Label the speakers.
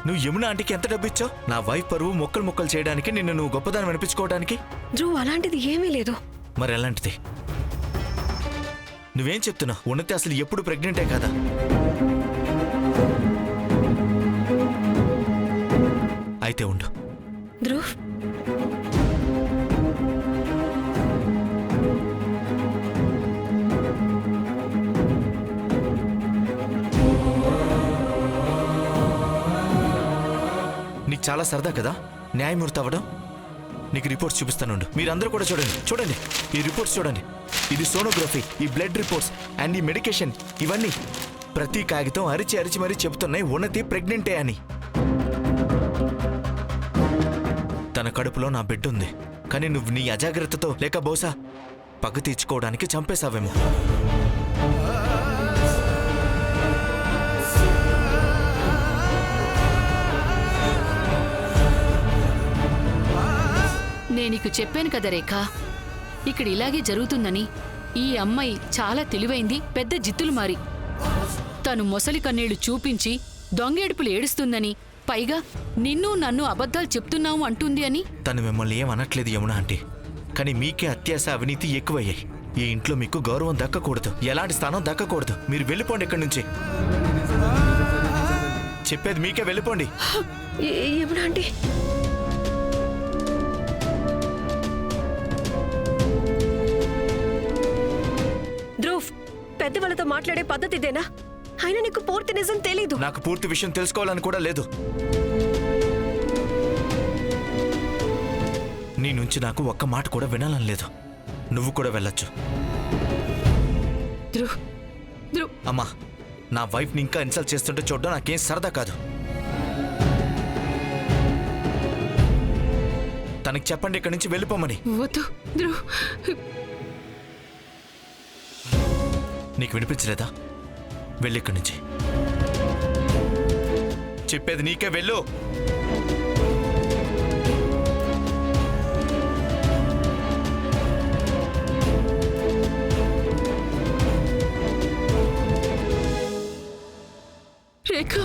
Speaker 1: నువ్వు యమున ఆంటీకి ఎంత డబ్బు ఇచ్చావు? నా వైఫ్ పరువు మొక్కలు మొక్కలు చేయడానికి, నిన్ను నువ్వు గొప్పదాన్ని అనిపించుకోవడానికి.
Speaker 2: ధ్రువ్ అలాంటిది ఏమీ లేదు.
Speaker 1: మరి ఎలాంటిది? నువ్వేం చెప్తున్నావు? ఉన్నతి అసలు ఎప్పుడు ప్రెగ్నెంటే కదా? అయితే ఉండు.
Speaker 2: ధ్రువ్
Speaker 1: నీకు చాలా సరదా కదా న్యాయమూర్తి అవ్వడం. నీకు రిపోర్ట్స్ చూపిస్తానుండు. మీరందరూ కూడా చూడండి, చూడండి ఈ రిపోర్ట్స్ చూడండి. ఇది సోనోగ్రఫీ, ఈ బ్లడ్ రిపోర్ట్స్ అండ్ ఈ మెడికేషన్, ఇవన్నీ ప్రతి కాగితం అరిచి అరిచి మరీ చెబుతున్నాయి ఉన్నతి ప్రెగ్నెంటే అని. తన కడుపులో నా బిడ్డ ఉంది, కానీ నువ్వు నీ అజాగ్రత్తతో లేక బహుశా పగ తీర్చుకోవడానికి చంపేశావేమో.
Speaker 3: నేనీకు చెప్పాను కదా రేఖ, ఇక్కడ ఇలాగే జరుగుతుందని. ఈ అమ్మాయి చాలా తెలివైంది, పెద్ద జిత్తులు మారి. తను మొసలి కన్నీళ్లు చూపించి దొంగేడుపులు ఏడుస్తుందని, పైగా నిన్ను నన్ను అబద్ధాలు చెప్తున్నావు అంటుంది అని.
Speaker 1: తను మిమ్మల్ని ఏమనట్లేదు యమున ఆంటీ, కానీ మీకే అత్యాశ అవినీతి ఎక్కువయ్యాయి. ఈ ఇంట్లో మీకు గౌరవం దక్కకూడదు, ఎలాంటి స్థానం దక్కకూడదు. మీరు వెళ్ళిపోండి ఇక్కడి నుంచి. చెప్పేది మీకే, వెళ్ళిపోండి.
Speaker 2: యమున ఆంటీ ధ్రువ్, పెద్దవాళ్ళతో మాట్లాడే పద్ధతి ఇదేనా? అయినా నీకు పూర్తి నిజం తెలీదు.
Speaker 1: నాకు పూర్తి విషయం తెలుసుకోవాలని కూడా లేదు. నీ నుంచి నాకు ఒక్క మాట కూడా వినాలని లేదు. నువ్వు కూడా వెళ్ళొచ్చు.
Speaker 3: ధ్రువ్, ధ్రువ్.
Speaker 1: అమ్మా, నా వైఫ్ని ఇంకా ఇన్సల్ట్ చేస్తుంటే చూడడం నాకేం సరదా కాదు. తనకి చెప్పండి ఇక్కడి నుంచి వెళ్ళిపోమని.
Speaker 3: వద్దు ధ్రువ్.
Speaker 1: నీకు వినిపించలేదా? వెళ్ళి ఇక్కడి నుంచి. చెప్పేది నీకే, వెళ్ళు.
Speaker 3: రేఖ